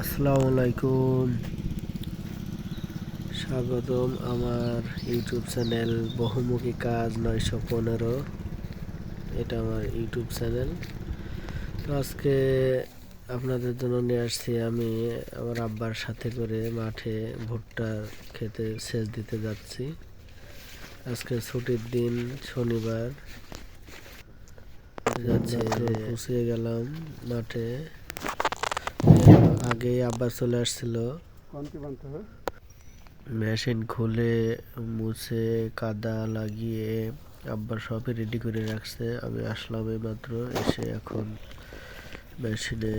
আসসালামু আলাইকুম। স্বাগতম আমার ইউটিউব চ্যানেল বহুমুখী কাজ 915। এটা আমার ইউটিউব চ্যানেল। তো আজকে আপনাদের জন্য নিয়ে আসছি আমি আমার আব্বার সাথে করে মাঠে ভুট্টা খেতে সেচ দিতে যাচ্ছি। আজকে ছুটির দিন, শনিবার। যাচ্ছি, পৌঁছে গেলাম মাঠে। আগেই আব্বা চলে আসছিল। মেশিন খুলে মুছে কাদা লাগিয়ে আব্বা সবই রেডি করে রাখছে। আমি আসলাম এইমাত্র, এসে এখন মেশিনে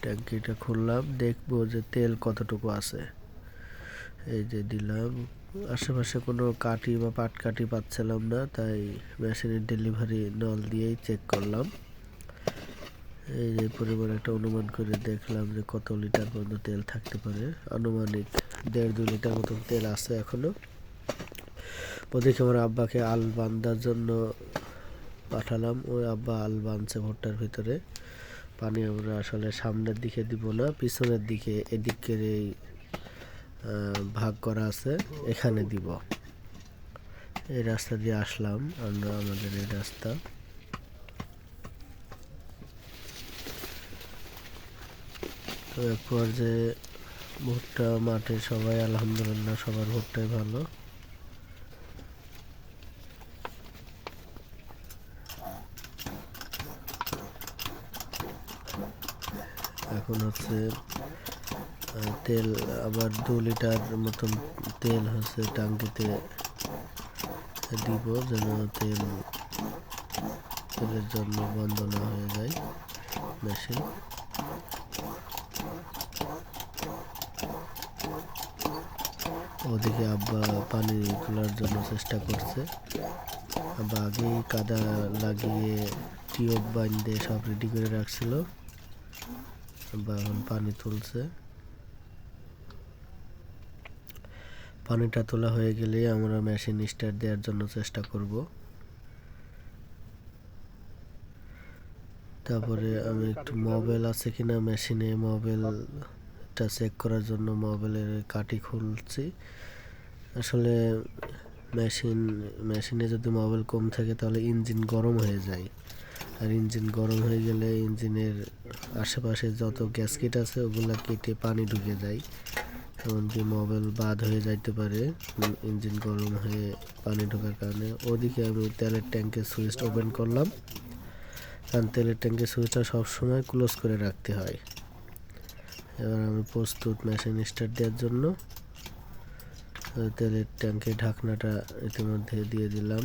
ট্যাঙ্কিটা খুললাম, দেখবো যে তেল কতটুকু আছে। এই যে দিলাম। আশেপাশে কোনো কাঠি বা পাটকাঠি পাচ্ছিলাম না, তাই মেশিনের ডেলিভারি নল দিয়েই চেক করলাম। এই যে পরিমাণ একটা অনুমান করে দেখলাম যে কত লিটার পর্যন্ত তেল থাকতে পারে। আনুমানিক 1.5-2 লিটার মতন তেল আছে এখনো। ওদিকে আমার আব্বাকে আল বান্ধার জন্য পাঠালাম। ওই আব্বা আল বাঁধছে ভুট্টার ভিতরে। পানি আমরা আসলে সামনের দিকে দিব না, পিছনের দিকে, এদিকের এই ভাগ করা আছে, এখানে দিব। এই রাস্তা দিয়ে আসলাম আমরা, আমাদের এই রাস্তা। তো এক পর্যায়ে ভুট্টা মাঠে সবাই আলহামদুলিল্লাহ সবার ভুট্টাই ভালো। এখন হচ্ছে তেল আবার 2 লিটার মতন তেল হচ্ছে টাঙ্কিতে দিব, যেন তেলের জন্য বন্ধ না হয়ে যায় মেশিন। ওদিকে আব্বা পানি তোলার জন্য চেষ্টা করছে। আব্বা আগেই কাদা লাগিয়ে টিউব বাঁধে সব রেডি করে রাখছিল। আব্বা এখন পানি তুলছে। পানিটা তোলা হয়ে গেলে আমরা মেশিন স্টার্ট দেওয়ার জন্য চেষ্টা করব। তারপরে আমি একটু মোবাইল আছে কিনা মেশিনে, মোবাইলটা চেক করার জন্য মোবাইলের কাঠি খুলছি। আসলে মেশিনে যদি মোবাইল কম থাকে তাহলে ইঞ্জিন গরম হয়ে যায়, আর ইঞ্জিন গরম হয়ে গেলে ইঞ্জিনের আশেপাশে যত গ্যাসকেট আছে ওগুলা কেটে পানি ঢুকে যায়, এমনকি মোবাইল বাদ হয়ে যাইতে পারে ইঞ্জিন গরম হয়ে পানি ঢোকার কারণে। ওদিকে আমি তেলের ট্যাঙ্কের সুইচটা ওপেন করলাম, কারণ তেলের ট্যাঙ্কের সুইচটা সবসময় ক্লোজ করে রাখতে হয়। এবার আমি প্রস্তুত মেশিন স্টার্ট দেওয়ার জন্য। তেলের ট্যাঙ্কের ঢাকনাটা ইতিমধ্যে দিয়ে দিলাম।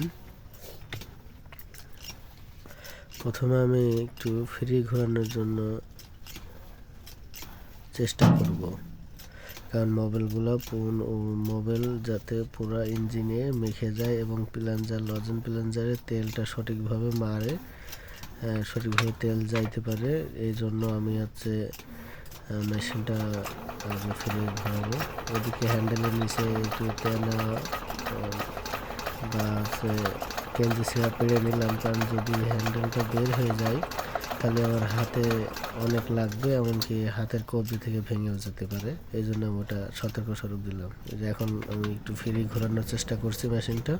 প্রথমে আমি একটু ফ্রি ঘোরানোর জন্য চেষ্টা করব, কারণ মোবিল যাতে পুরো ইঞ্জিনে মেখে যায় এবং লজেন প্লাঞ্জারে তেলটা সঠিকভাবে মারে, সঠিকভাবে তেল যাইতে পারে। এই জন্য আমি হচ্ছে মেশিনটা ফ্রি ঘোরাবো। ওদিকে হ্যান্ডেলের নিচে একটু তেল বা হচ্ছে কেঞ্চি ছিঁড়া পেরে নিলাম, কারণ যদি হ্যান্ডেলটা বের হয়ে যায় তাহলে আমার হাতে অনেক লাগবে, এমনকি হাতের কবজি থেকে ভেঙেও যেতে পারে। এই জন্য আমি ওটা সতর্ক স্বরূপ দিলাম। এই যে এখন আমি একটু ফ্রি ঘোরানোর চেষ্টা করছি মেশিনটা।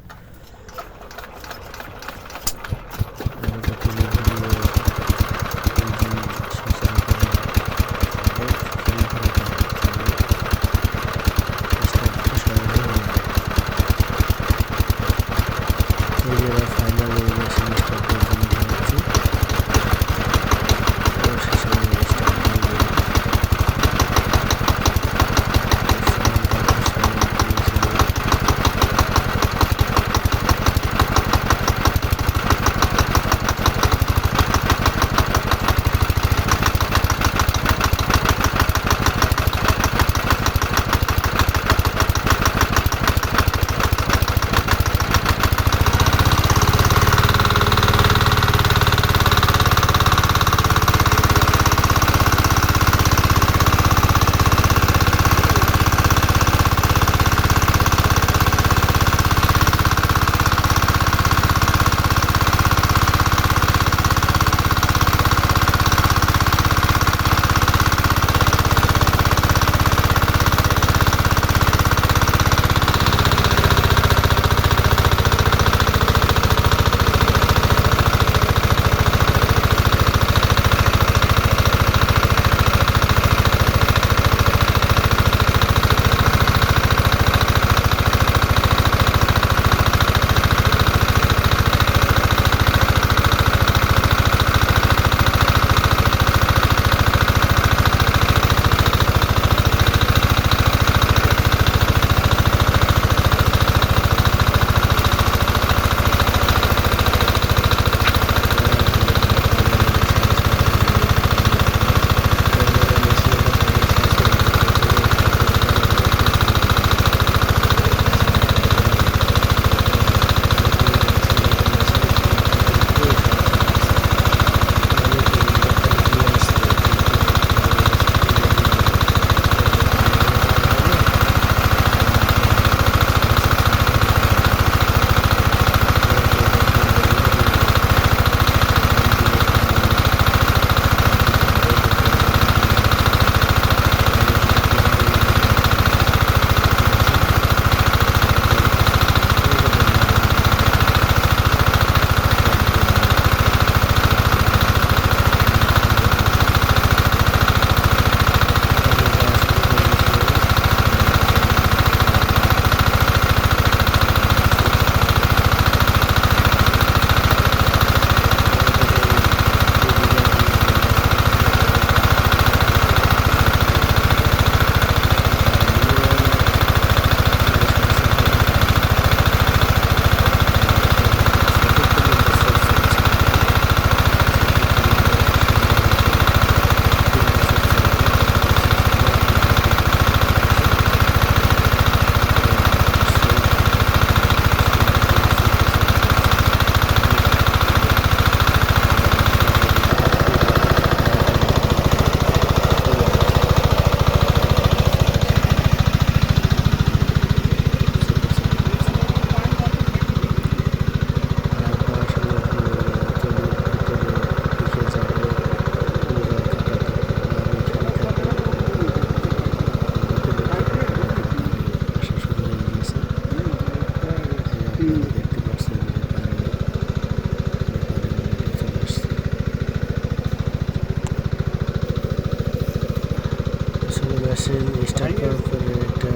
মেশিন স্টার্ট করার পরে একটা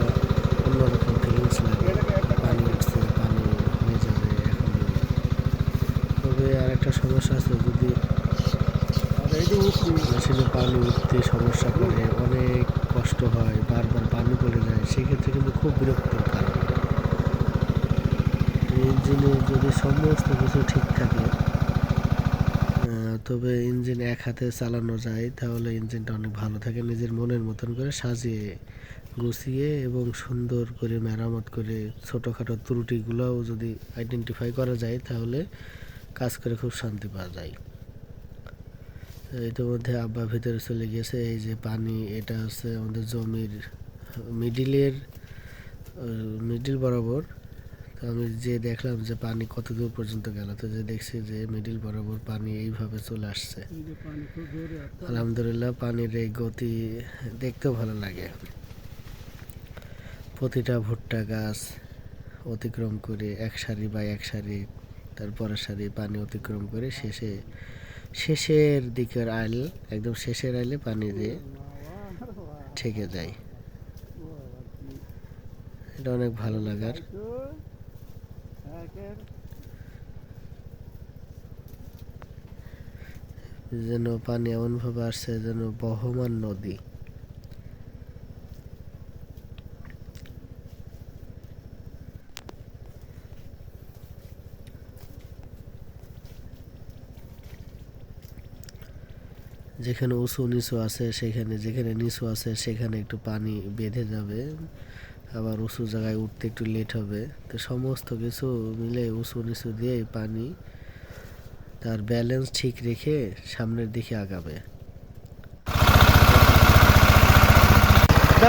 অন্যরকম ফিলিংস লাগে, পানি উঠছে, পানি হয়ে যাবে এখনই। তবে আর একটা সমস্যা আছে, যদি মেশিনে পানি উঠতে সমস্যা করে, অনেক কষ্ট হয়, বারবার পানি পড়ে যায়, সেক্ষেত্রে কিন্তু খুব বিরক্তির কারণ। ইঞ্জিনে যদি সমস্ত কিছু ঠিক থাকে, তবে ইঞ্জিন এক হাতে চালানো যায়, তাহলে ইঞ্জিনটা অনেক ভালো থাকে। নিজের মনের মতন করে সাজিয়ে গুছিয়ে এবং সুন্দর করে মেরামত করে ছোটোখাটো ত্রুটিগুলোও যদি আইডেন্টিফাই করা যায়, তাহলে কাজ করে খুব শান্তি পাওয়া যায়। ইতিমধ্যে আব্বা ভিতরে চলে গিয়েছে। এই যে পানি, এটা হচ্ছে আমাদের জমির মিডিল বরাবর। তো আমি যে দেখলাম যে পানি কত দূর পর্যন্ত গেল, তো যে দেখছি যে মিডিল বরাবর পানি এইভাবে চলে আসছে। আলহামদুলিল্লাহ, পানির এই গতি দেখতেও ভালো লাগে। প্রতিটা ভুট্টা গাছ অতিক্রম করে এক সারি বা এক সারি, তারপরের সারি পানি অতিক্রম করে শেষের দিকের আইল, একদম শেষের আইলে পানি দিয়ে ঠেকে যায়। এটা অনেক ভালো লাগার। যেন পানি এমনভাবে আসছে যেন বহমান নদী। যেখানে উঁচু নিচু আছে সেখানে, যেখানে নিচু আছে সেখানে একটু পানি বেঁধে যাবে, আবার উঁচু জায়গায় উঠতে একটু লেট হবে। তো সমস্ত কিছু মিলে উঁচু নিচু দিয়ে পানি তার ব্যালেন্স ঠিক রেখে সামনের দিকে আগাবে।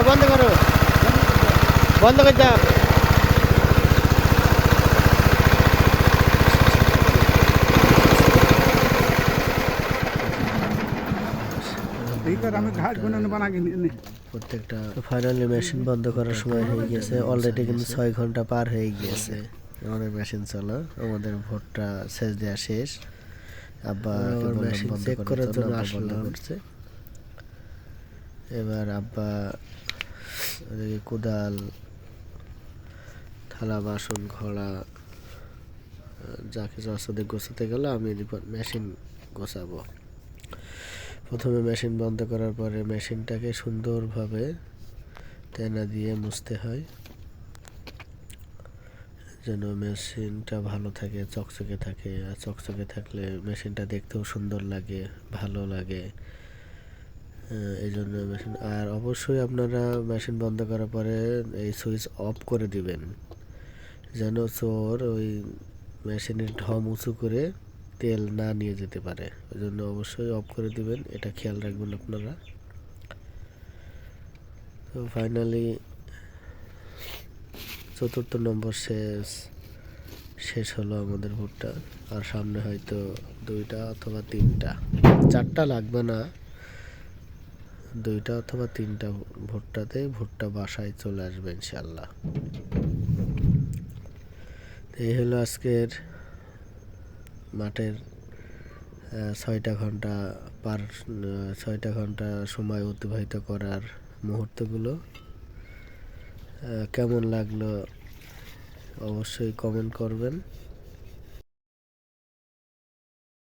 বন্ধ করো, বন্ধ করে দাও। প্রত্যেকটা ফাইনালি মেশিন বন্ধ করার সময় হয়ে গেছে। অলরেডি কিন্তু 6 ঘন্টা পার হয়ে গিয়েছে আমাদের মেশিন চলা। আমাদের ভোটটা সেচ দেওয়া শেষ। আব্বা মেশিন চেক করার জন্য আসলাম। এবার আব্বা কোদাল, থালা বাসন, ঘোড়া যা কিছু আছে গোছাতে গেল, আমি মেশিন গোছাবো। প্রথমে মেশিন বন্ধ করার পরে মেশিনটাকে সুন্দরভাবে তেনা দিয়ে মুছতে হয়, যেন মেশিনটা ভালো থাকে, চকচকে থাকে। আর চকচকে থাকলে মেশিনটা দেখতেও সুন্দর লাগে, ভালো লাগে। এই জন্য মেশিন, আর অবশ্যই আপনারা মেশিন বন্ধ করার পরে এই সুইচ অফ করে দিবেন, যেন চোর ওই মেশিনের ঢম উঁচু করে তেল না নিয়ে যেতে পারে। ওই জন্য অবশ্যই অফ করে দিবেন, এটা খেয়াল রাখবেন আপনারা। তো ফাইনালি 4র্থ নম্বর শেষ হলো আমাদের ভুট্টা। আর সামনে হয়তো 2টা অথবা 3টা, 4টা লাগবে না, 2টা অথবা 3টা ভুট্টাতে ভুট্টা বাসায় চলে আসবে ইনশাল্লাহ। এই হলো আজকের মাঠের 6টা ঘন্টা সময় অতিবাহিত করার মুহূর্তগুলো। কেমন লাগলো অবশ্যই কমেন্ট করবেন।